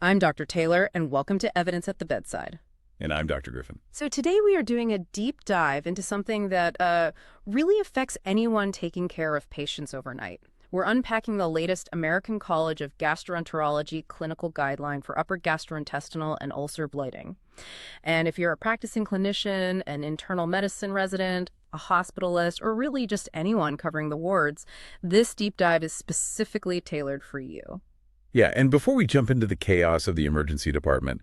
I'm Dr. Taylor, and welcome to Evidence at the Bedside. And I'm Dr. Griffin. So today we are doing a deep dive into something that really affects anyone taking care of patients overnight. We're unpacking the latest American College of Gastroenterology Clinical Guideline for upper gastrointestinal and ulcer bleeding. And if you're a practicing clinician, an internal medicine resident, a hospitalist, or really just anyone covering the wards, this deep dive is specifically tailored for you. Yeah, and before we jump into the chaos of the emergency department,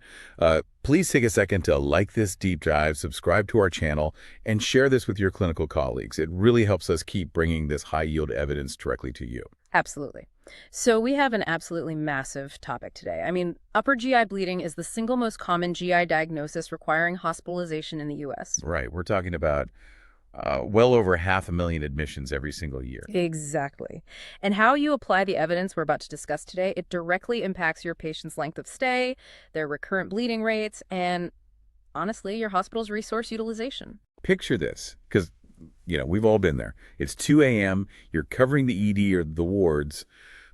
please take a second to like this deep dive, subscribe to our channel, and share this with your clinical colleagues. It really helps us keep bringing this high-yield evidence directly to you. Absolutely. So we have an absolutely massive topic today. I mean, upper GI bleeding is the single most common GI diagnosis requiring hospitalization in the U.S. Right, we're talking about well over 500,000 admissions every single year. Exactly. And how you apply the evidence we're about to discuss today, it directly impacts your patient's length of stay, their recurrent bleeding rates, and honestly, your hospital's resource utilization. Picture this, because, we've all been there. It's 2 a.m., you're covering the ED or the wards,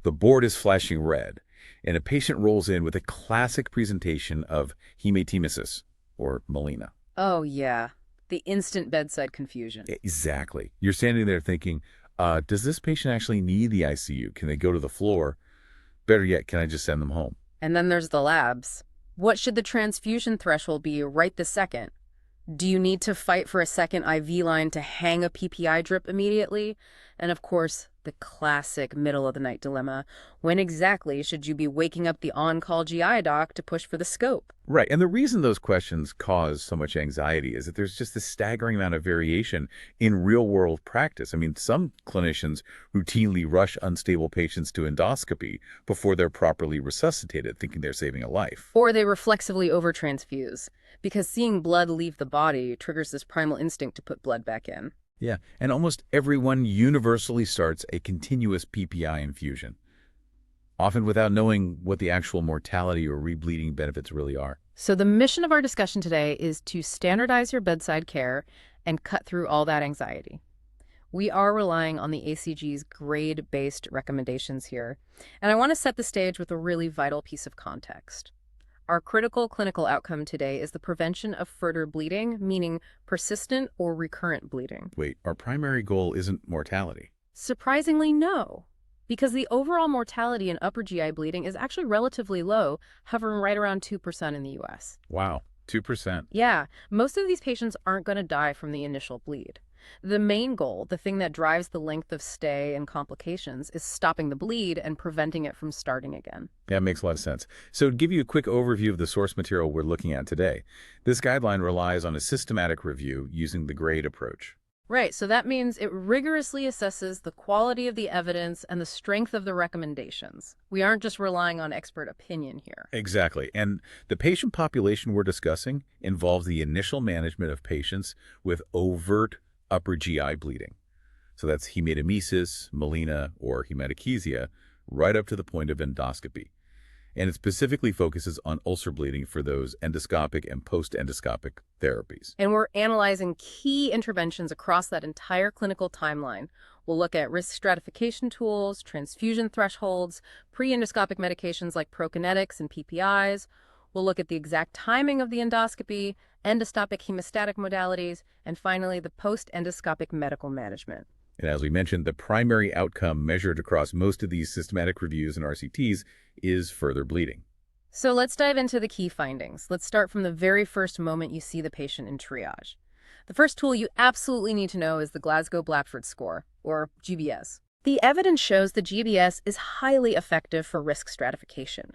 the board is flashing red, and a patient rolls in with a classic presentation of hematemesis, or melena. Oh, yeah. The instant bedside confusion. Exactly. You're standing there thinking, does this patient actually need the ICU? Can they go to the floor? Better yet, can I just send them home? And then there's the labs. What should the transfusion threshold be right this second? Do you need to fight for a second IV line to hang a PPI drip immediately? And of course, the classic middle-of-the-night dilemma. When exactly should you be waking up the on-call GI doc to push for the scope? Right. And the reason those questions cause so much anxiety is that there's just this staggering amount of variation in real-world practice. I mean, some clinicians routinely rush unstable patients to endoscopy before they're properly resuscitated, thinking they're saving a life. Or they reflexively overtransfuse, because seeing blood leave the body triggers this primal instinct to put blood back in. Yeah, and almost everyone universally starts a continuous PPI infusion, often without knowing what the actual mortality or rebleeding benefits really are. So the mission of our discussion today is to standardize your bedside care and cut through all that anxiety. We are relying on the ACG's grade-based recommendations here, and I want to set the stage with a really vital piece of context. Our critical clinical outcome today is the prevention of further bleeding, meaning persistent or recurrent bleeding. Wait, our primary goal isn't mortality. Surprisingly, no, because the overall mortality in upper GI bleeding is actually relatively low, hovering right around 2% in the U.S. Wow, 2%. Yeah, most of these patients aren't going to die from the initial bleed. The main goal, the thing that drives the length of stay and complications, is stopping the bleed and preventing it from starting again. Yeah, it makes a lot of sense. So to give you a quick overview of the source material we're looking at today, this guideline relies on a systematic review using the grade approach. Right, so that means it rigorously assesses the quality of the evidence and the strength of the recommendations. We aren't just relying on expert opinion here. Exactly. And the patient population we're discussing involves the initial management of patients with overt upper GI bleeding. So that's hematemesis, melena, or hematochezia, right up to the point of endoscopy. And it specifically focuses on ulcer bleeding for those endoscopic and post-endoscopic therapies. And we're analyzing key interventions across that entire clinical timeline. We'll look at risk stratification tools, transfusion thresholds, pre-endoscopic medications like prokinetics and PPIs. We'll look at the exact timing of the endoscopy, endoscopic hemostatic modalities, and finally, the post-endoscopic medical management. And as we mentioned, the primary outcome measured across most of these systematic reviews and RCTs is further bleeding. So let's dive into the key findings. Let's start from the very first moment you see the patient in triage. The first tool you absolutely need to know is the Glasgow-Blatchford Score, or GBS. The evidence shows the GBS is highly effective for risk stratification.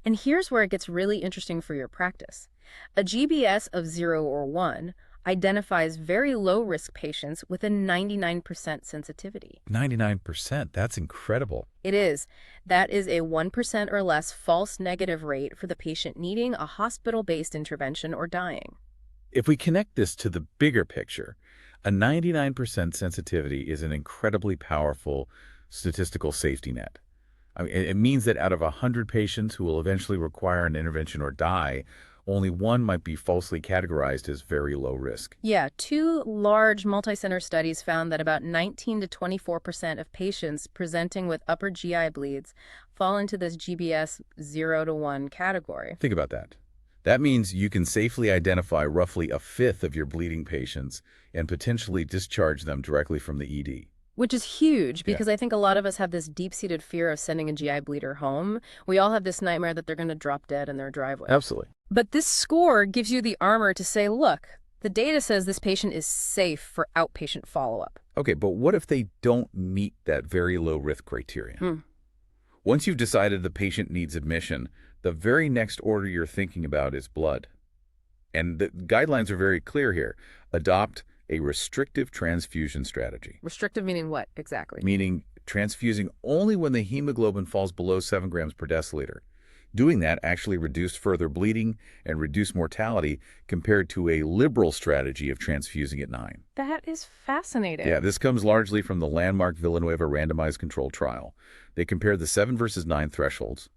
And here's where it gets really interesting for your practice. A GBS of 0 or 1 identifies very low-risk patients with a 99% sensitivity. 99%? That's incredible. It is. That is a 1% or less false negative rate for the patient needing a hospital-based intervention or dying. If we connect this to the bigger picture, a 99% sensitivity is an incredibly powerful statistical safety net. I mean, it means that out of 100 patients who will eventually require an intervention or die, only one might be falsely categorized as very low risk. Yeah, two large multi-center studies found that about 19 to 24% of patients presenting with upper GI bleeds fall into this GBS 0 to 1 category. Think about that. That means you can safely identify roughly a fifth of your bleeding patients and potentially discharge them directly from the ED. Which is huge Yeah. because I think a lot of us have this deep-seated fear of sending a GI bleeder home. We all have this nightmare that they're going to drop dead in their driveway. Absolutely. But this score gives you the armor to say, look, the data says this patient is safe for outpatient follow-up. Okay, but what if they don't meet that very low risk criterion? Once you've decided the patient needs admission, the very next order you're thinking about is blood. And the guidelines are very clear here. Adopt a restrictive transfusion strategy, Restrictive meaning what exactly? meaning transfusing only when the hemoglobin falls below 7 grams per deciliter. Doing that actually reduced further bleeding and reduced mortality compared to a liberal strategy of transfusing at 9. That is fascinating. Yeah, this comes largely from the landmark Villanueva randomized controlled trial. They compared the 7 versus 9 thresholds.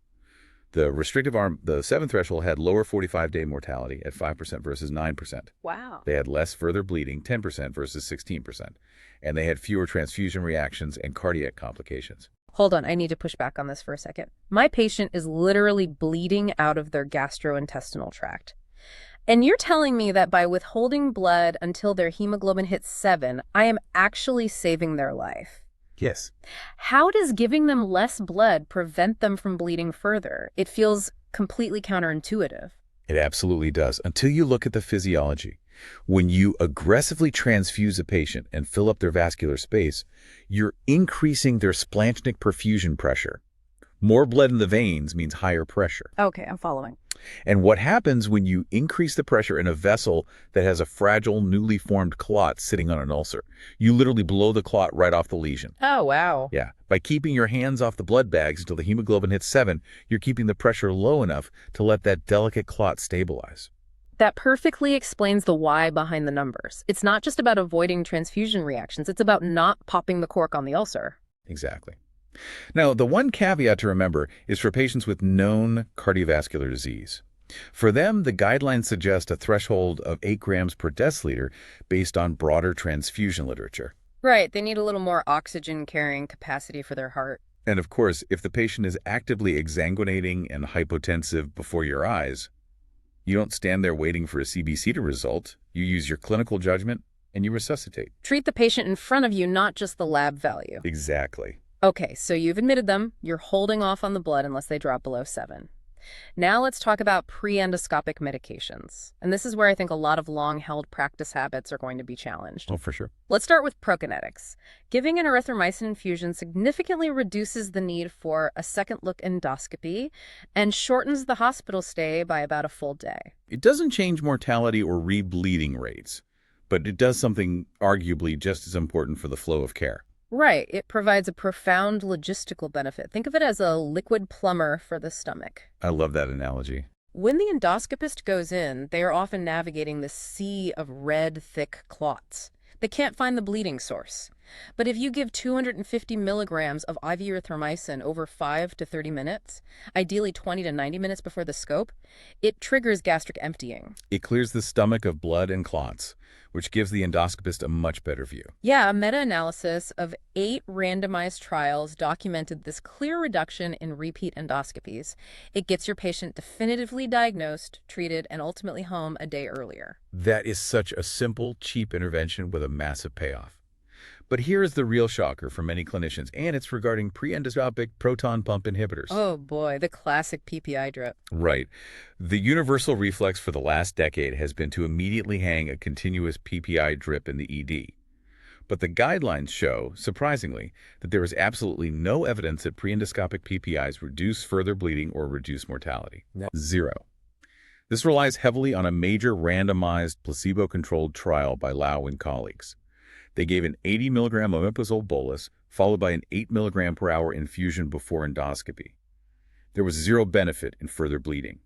The restrictive arm, the 7 threshold, had lower 45-day mortality at 5% versus 9%. Wow. They had less further bleeding, 10% versus 16%. And they had fewer transfusion reactions and cardiac complications. Hold on, I need to push back on this for a second. My patient is literally bleeding out of their gastrointestinal tract. And you're telling me that by withholding blood until their hemoglobin hits 7, I am actually saving their life. Yes. How does giving them less blood prevent them from bleeding further? It feels completely counterintuitive. It absolutely does, until you look at the physiology. When you aggressively transfuse a patient and fill up their vascular space, you're increasing their splanchnic perfusion pressure. More blood in the veins means higher pressure. Okay, I'm following. And what happens when you increase the pressure in a vessel that has a fragile, newly formed clot sitting on an ulcer? You literally blow the clot right off the lesion. Oh, wow. Yeah. By keeping your hands off the blood bags until the hemoglobin hits 7, you're keeping the pressure low enough to let that delicate clot stabilize. That perfectly explains the why behind the numbers. It's not just about avoiding transfusion reactions. It's about not popping the cork on the ulcer. Exactly. Now, the one caveat to remember is for patients with known cardiovascular disease. For them, the guidelines suggest a threshold of 8 grams per deciliter based on broader transfusion literature. Right, they need a little more oxygen carrying capacity for their heart. And of course, if the patient is actively exsanguinating and hypotensive before your eyes, you don't stand there waiting for a CBC to result. You use your clinical judgment and you resuscitate. Treat the patient in front of you, not just the lab value. Exactly. Okay, so you've admitted them. You're holding off on the blood unless they drop below 7. Now let's talk about pre-endoscopic medications. And this is where I think a lot of long-held practice habits are going to be challenged. Oh, for sure. Let's start with prokinetics. Giving an erythromycin infusion significantly reduces the need for a second-look endoscopy and shortens the hospital stay by about a full day. It doesn't change mortality or rebleeding rates, but it does something arguably just as important for the flow of care. Right. It provides a profound logistical benefit. Think of it as a liquid plumber for the stomach. I love that analogy. When the endoscopist goes in, they are often navigating this sea of red, thick clots. They can't find the bleeding source. But if you give 250 milligrams of IV erythromycin over 5 to 30 minutes, ideally 20 to 90 minutes before the scope, it triggers gastric emptying. It clears the stomach of blood and clots, which gives the endoscopist a much better view. Yeah, a meta-analysis of 8 randomized trials documented this clear reduction in repeat endoscopies. It gets your patient definitively diagnosed, treated, and ultimately home a day earlier. That is such a simple, cheap intervention with a massive payoff. But here is the real shocker for many clinicians, and it's regarding pre-endoscopic proton pump inhibitors. Oh boy, the classic PPI drip. Right. The universal reflex for the last decade has been to immediately hang a continuous PPI drip in the ED. But the guidelines show, surprisingly, that there is absolutely no evidence that pre-endoscopic PPIs reduce further bleeding or reduce mortality. Zero. This relies heavily on a major randomized placebo-controlled trial by Lau and colleagues. They gave an 80 milligram omeprazole bolus, followed by an 8 milligram per hour infusion before endoscopy. There was zero benefit in further bleeding.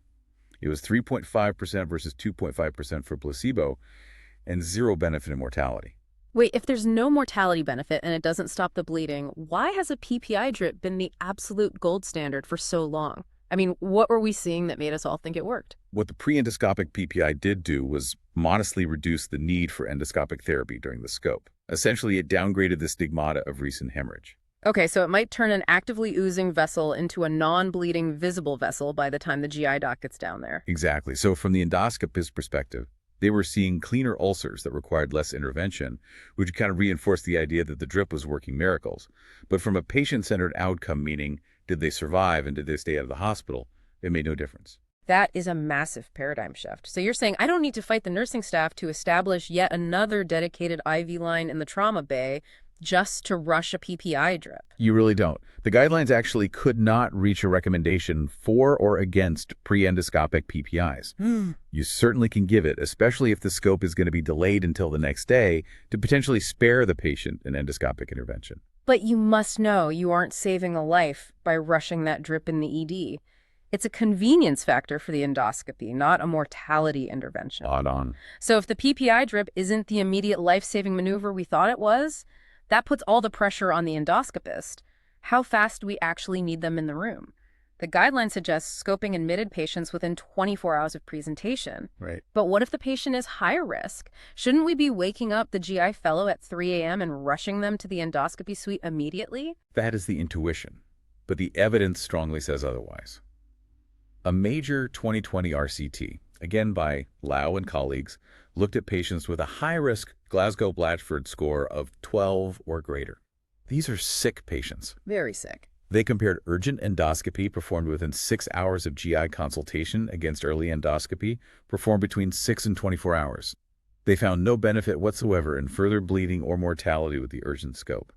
It was 3.5% versus 2.5% for placebo, and zero benefit in mortality. Wait, if there's no mortality benefit and it doesn't stop the bleeding, why has a PPI drip been the absolute gold standard for so long? I mean, what were we seeing that made us all think it worked? What the pre-endoscopic PPI did do was modestly reduce the need for endoscopic therapy during the scope. Essentially, it downgraded the stigmata of recent hemorrhage. Okay, so it might turn an actively oozing vessel into a non-bleeding visible vessel by the time the GI doc gets down there. Exactly. So from the endoscopist's perspective, they were seeing cleaner ulcers that required less intervention, which kind of reinforced the idea that the drip was working miracles. But from a patient-centered outcome, meaning did they survive and did they stay out of the hospital, it made no difference. That is a massive paradigm shift. So you're saying I don't need to fight the nursing staff to establish yet another dedicated IV line in the trauma bay just to rush a PPI drip. You really don't. The guidelines actually could not reach a recommendation for or against pre-endoscopic PPIs. You certainly can give it, especially if the scope is going to be delayed until the next day to potentially spare the patient an endoscopic intervention. But you must know you aren't saving a life by rushing that drip in the ED. It's a convenience factor for the endoscopy, not a mortality intervention. Odd on. So if the PPI drip isn't the immediate life-saving maneuver we thought it was, that puts all the pressure on the endoscopist. How fast do we actually need them in the room? The guideline suggests scoping admitted patients within 24 hours of presentation. Right. But what if the patient is high risk? Shouldn't we be waking up the GI fellow at 3 a.m. and rushing them to the endoscopy suite immediately? That is the intuition, but the evidence strongly says otherwise. A major 2020 RCT, again by Lau and colleagues, looked at patients with a high-risk Glasgow-Blatchford score of 12 or greater. These are sick patients. Very sick. They compared urgent endoscopy performed within 6 hours of GI consultation against early endoscopy performed between 6 and 24 hours. They found no benefit whatsoever in further bleeding or mortality with the urgent scope.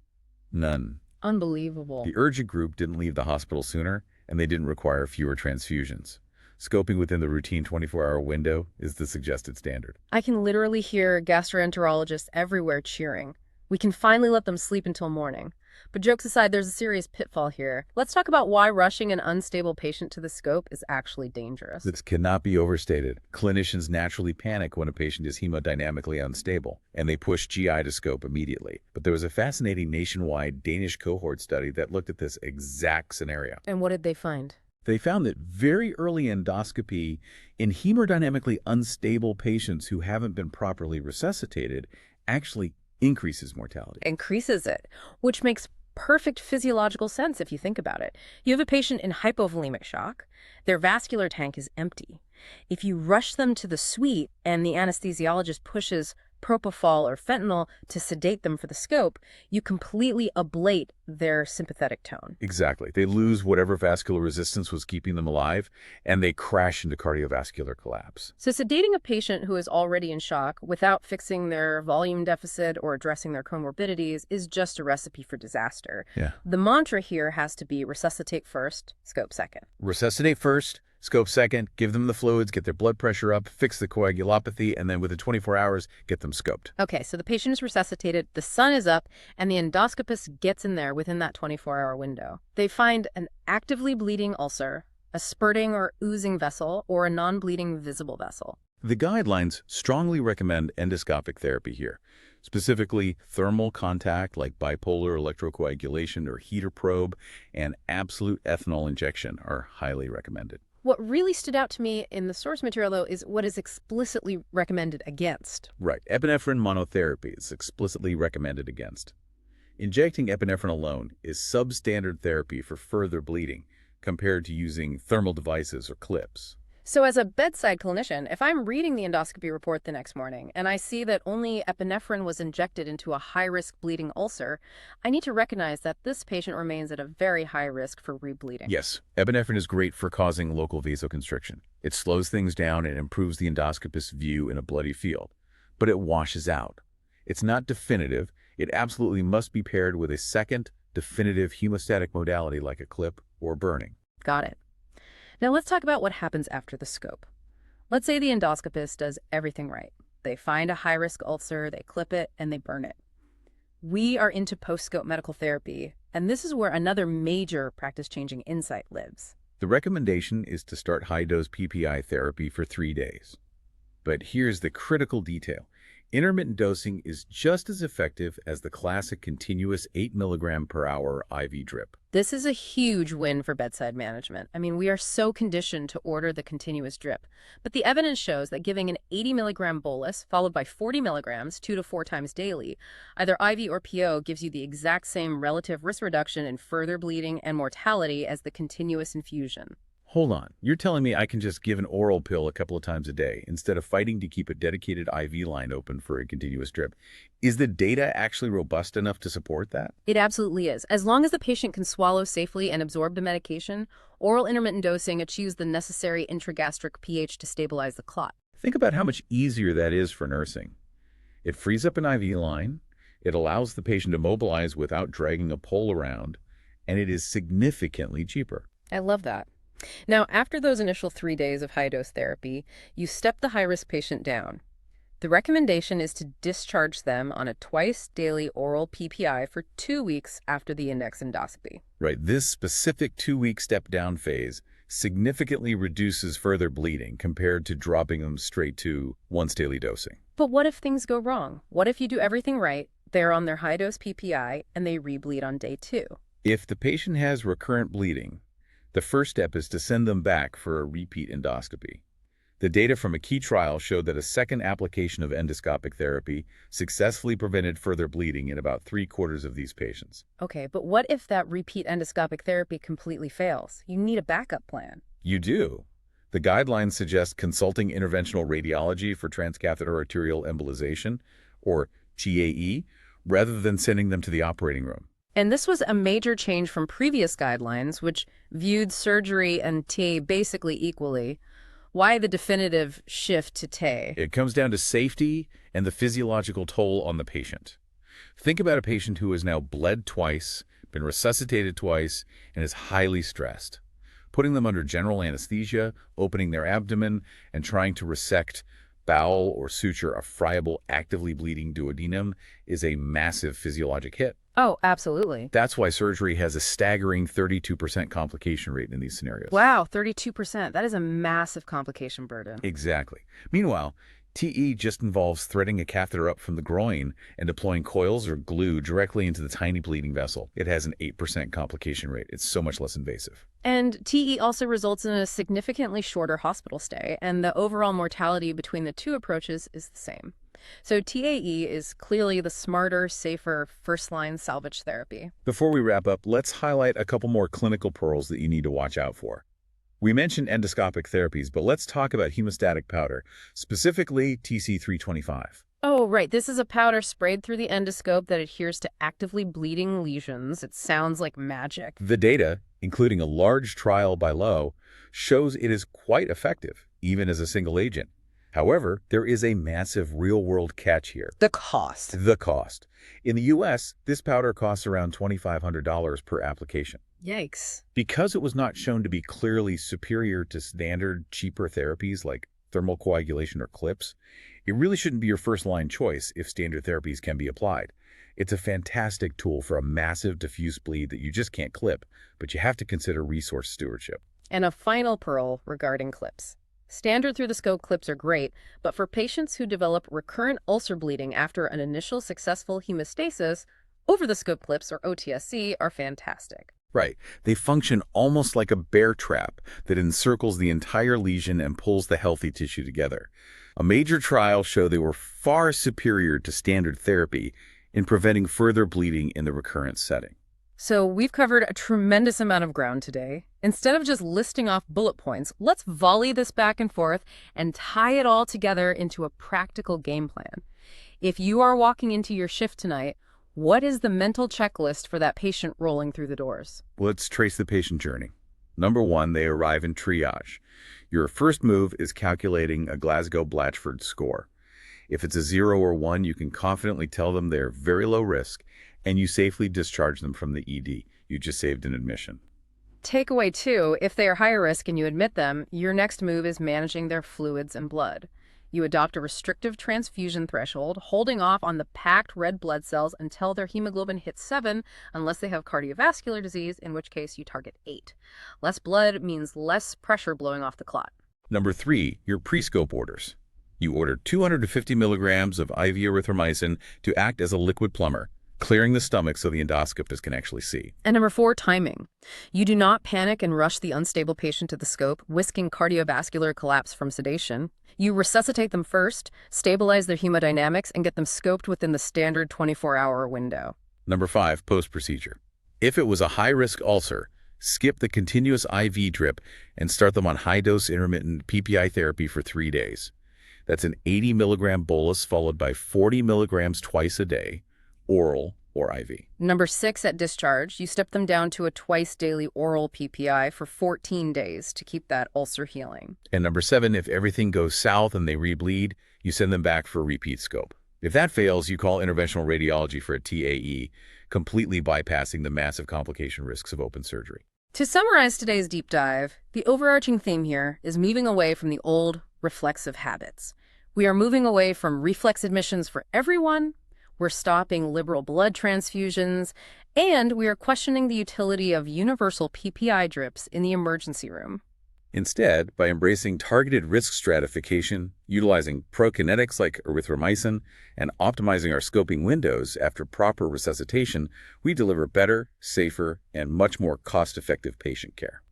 None. Unbelievable. The urgent group didn't leave the hospital sooner, and they didn't require fewer transfusions. Scoping within the routine 24-hour window is the suggested standard. I can literally hear gastroenterologists everywhere cheering. We can finally let them sleep until morning. But jokes aside, there's a serious pitfall here. Let's talk about why rushing an unstable patient to the scope is actually dangerous. This cannot be overstated. Clinicians naturally panic when a patient is hemodynamically unstable, and they push GI to scope immediately. But there was a fascinating nationwide Danish cohort study that looked at this exact scenario. And what did they find? They found that very early endoscopy in hemodynamically unstable patients who haven't been properly resuscitated actually increases mortality. Increases it, which makes perfect physiological sense if you think about it. You have a patient in hypovolemic shock. Their vascular tank is empty. If you rush them to the suite and the anesthesiologist pushes propofol or fentanyl to sedate them for the scope, you completely ablate their sympathetic tone. Exactly. They lose whatever vascular resistance was keeping them alive, and they crash into cardiovascular collapse. So sedating a patient who is already in shock without fixing their volume deficit or addressing their comorbidities is just a recipe for disaster. Yeah. The mantra here has to be resuscitate first, scope second. Resuscitate first, scope second, give them the fluids, get their blood pressure up, fix the coagulopathy, and then within 24 hours, get them scoped. Okay, so the patient is resuscitated, the sun is up, and the endoscopist gets in there within that 24-hour window. They find an actively bleeding ulcer, a spurting or oozing vessel, or a non-bleeding visible vessel. The guidelines strongly recommend endoscopic therapy here. Specifically, thermal contact like bipolar electrocoagulation or heater probe and absolute ethanol injection are highly recommended. What really stood out to me in the source material, though, is what is explicitly recommended against. Right. Epinephrine monotherapy is explicitly recommended against. Injecting epinephrine alone is substandard therapy for further bleeding compared to using thermal devices or clips. So as a bedside clinician, if I'm reading the endoscopy report the next morning and I see that only epinephrine was injected into a high-risk bleeding ulcer, I need to recognize that this patient remains at a very high risk for rebleeding. Yes, epinephrine is great for causing local vasoconstriction. It slows things down and improves the endoscopist's view in a bloody field. But it washes out. It's not definitive. It absolutely must be paired with a second definitive hemostatic modality like a clip or burning. Got it. Now let's talk about what happens after the scope. Let's say the endoscopist does everything right. They find a high-risk ulcer, they clip it, and they burn it. We are into post-scope medical therapy, and this is where another major practice-changing insight lives. The recommendation is to start high-dose PPI therapy for 3 days. But here's the critical detail. Intermittent dosing is just as effective as the classic continuous 8 milligram per hour IV drip. This is a huge win for bedside management. I mean, we are so conditioned to order the continuous drip. But the evidence shows that giving an 80 milligram bolus followed by 40 milligrams 2 to 4 times daily, either IV or PO, gives you the exact same relative risk reduction in further bleeding and mortality as the continuous infusion. Hold on, you're telling me I can just give an oral pill a couple of times a day instead of fighting to keep a dedicated IV line open for a continuous drip. Is the data actually robust enough to support that? It absolutely is. As long as the patient can swallow safely and absorb the medication, oral intermittent dosing achieves the necessary intragastric pH to stabilize the clot. Think about how much easier that is for nursing. It frees up an IV line, it allows the patient to mobilize without dragging a pole around, and it is significantly cheaper. I love that. Now, after those initial 3 days of high-dose therapy, you step the high-risk patient down. The recommendation is to discharge them on a twice-daily oral PPI for 2 weeks after the index endoscopy. Right, this specific 2-week step-down phase significantly reduces further bleeding compared to dropping them straight to once-daily dosing. But what if things go wrong? What if you do everything right, they're on their high-dose PPI, and they rebleed on day 2? If the patient has recurrent bleeding, the first step is to send them back for a repeat endoscopy. The data from a key trial showed that a second application of endoscopic therapy successfully prevented further bleeding in about 3/4 of these patients. Okay, but what if that repeat endoscopic therapy completely fails? You need a backup plan. You do. The guidelines suggest consulting interventional radiology for transcatheter arterial embolization, or TAE, rather than sending them to the operating room. And this was a major change from previous guidelines, which viewed surgery and TAE basically equally. Why the definitive shift to TAE? It comes down to safety and the physiological toll on the patient. Think about a patient who has now bled twice, been resuscitated twice, and is highly stressed. Putting them under general anesthesia, opening their abdomen, and trying to resect bowel or suture a friable, actively bleeding duodenum is a massive physiologic hit. Oh, absolutely. That's why surgery has a staggering 32% complication rate in these scenarios. Wow, 32%. That is a massive complication burden. Exactly. Meanwhile, TE just involves threading a catheter up from the groin and deploying coils or glue directly into the tiny bleeding vessel. It has an 8% complication rate. It's so much less invasive. And TE also results in a significantly shorter hospital stay, and the overall mortality between the two approaches is the same. So TAE is clearly the smarter, safer, first-line salvage therapy. Before we wrap up, let's highlight a couple more clinical pearls that you need to watch out for. We mentioned endoscopic therapies, but let's talk about hemostatic powder, specifically TC325. Oh, right. This is a powder sprayed through the endoscope that adheres to actively bleeding lesions. It sounds like magic. The data, including a large trial by Lowe, shows it is quite effective, even as a single agent. However, there is a massive real-world catch here. The cost. The cost. In the U.S., this powder costs around $2,500 per application. Yikes. Because it was not shown to be clearly superior to standard, cheaper therapies like thermal coagulation or clips, it really shouldn't be your first-line choice if standard therapies can be applied. It's a fantastic tool for a massive diffuse bleed that you just can't clip, but you have to consider resource stewardship. And a final pearl regarding clips. Standard through-the-scope clips are great, but for patients who develop recurrent ulcer bleeding after an initial successful hemostasis, over-the-scope clips, or OTSC, are fantastic. Right. They function almost like a bear trap that encircles the entire lesion and pulls the healthy tissue together. A major trial showed they were far superior to standard therapy in preventing further bleeding in the recurrent setting. So we've covered a tremendous amount of ground today. Instead of just listing off bullet points, let's volley this back and forth and tie it all together into a practical game plan. If you are walking into your shift tonight, what is the mental checklist for that patient rolling through the doors? Let's trace the patient journey. Number 1, they arrive in triage. Your first move is calculating a Glasgow-Blatchford score. If it's a 0 or 1, you can confidently tell them they're very low risk, and you safely discharge them from the ED. You just saved an admission. Takeaway 2, if they are high risk and you admit them, your next move is managing their fluids and blood. You adopt a restrictive transfusion threshold, holding off on the packed red blood cells until their hemoglobin hits 7, unless they have cardiovascular disease, in which case you target 8. Less blood means less pressure blowing off the clot. Number 3, your pre-scope orders. You order 250 milligrams of IV erythromycin to act as a liquid plumber, clearing the stomach so the endoscopist can actually see. And number 4, timing. You do not panic and rush the unstable patient to the scope, whisking cardiovascular collapse from sedation. You resuscitate them first, stabilize their hemodynamics, and get them scoped within the standard 24-hour window. Number 5, post-procedure. If it was a high-risk ulcer, skip the continuous IV drip and start them on high-dose intermittent PPI therapy for 3 days. That's an 80 milligram bolus followed by 40 milligrams twice a day, oral or IV. Number 6, at discharge, you step them down to a twice-daily oral PPI for 14 days to keep that ulcer healing. And number 7, if everything goes south and they rebleed, you send them back for a repeat scope. If that fails, you call interventional radiology for a TAE, completely bypassing the massive complication risks of open surgery. To summarize today's deep dive, the overarching theme here is moving away from the old reflexive habits. We are moving away from reflex admissions for everyone, we're stopping liberal blood transfusions, and we are questioning the utility of universal PPI drips in the emergency room. Instead, by embracing targeted risk stratification, utilizing prokinetics like erythromycin, and optimizing our scoping windows after proper resuscitation, we deliver better, safer, and much more cost-effective patient care.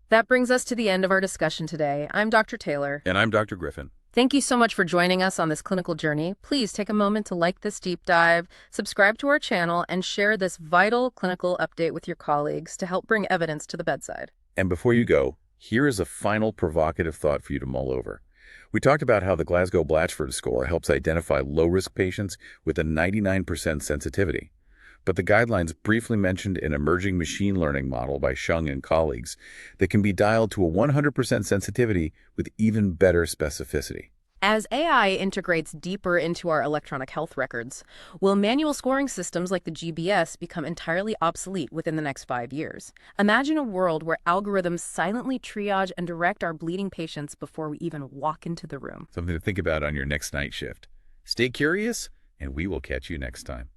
That brings us to the end of our discussion today. I'm Dr. Taylor. And I'm Dr. Griffin. Thank you so much for joining us on this clinical journey. Please take a moment to like this deep dive, subscribe to our channel, and share this vital clinical update with your colleagues to help bring evidence to the bedside. And before you go, here is a final provocative thought for you to mull over. We talked about how the Glasgow-Blatchford Score helps identify low-risk patients with a 99% sensitivity. But the guidelines briefly mentioned an emerging machine learning model by Shung and colleagues that can be dialed to a 100% sensitivity with even better specificity. As AI integrates deeper into our electronic health records, will manual scoring systems like the GBS become entirely obsolete within the next 5 years? Imagine a world where algorithms silently triage and direct our bleeding patients before we even walk into the room. Something to think about on your next night shift. Stay curious, and we will catch you next time.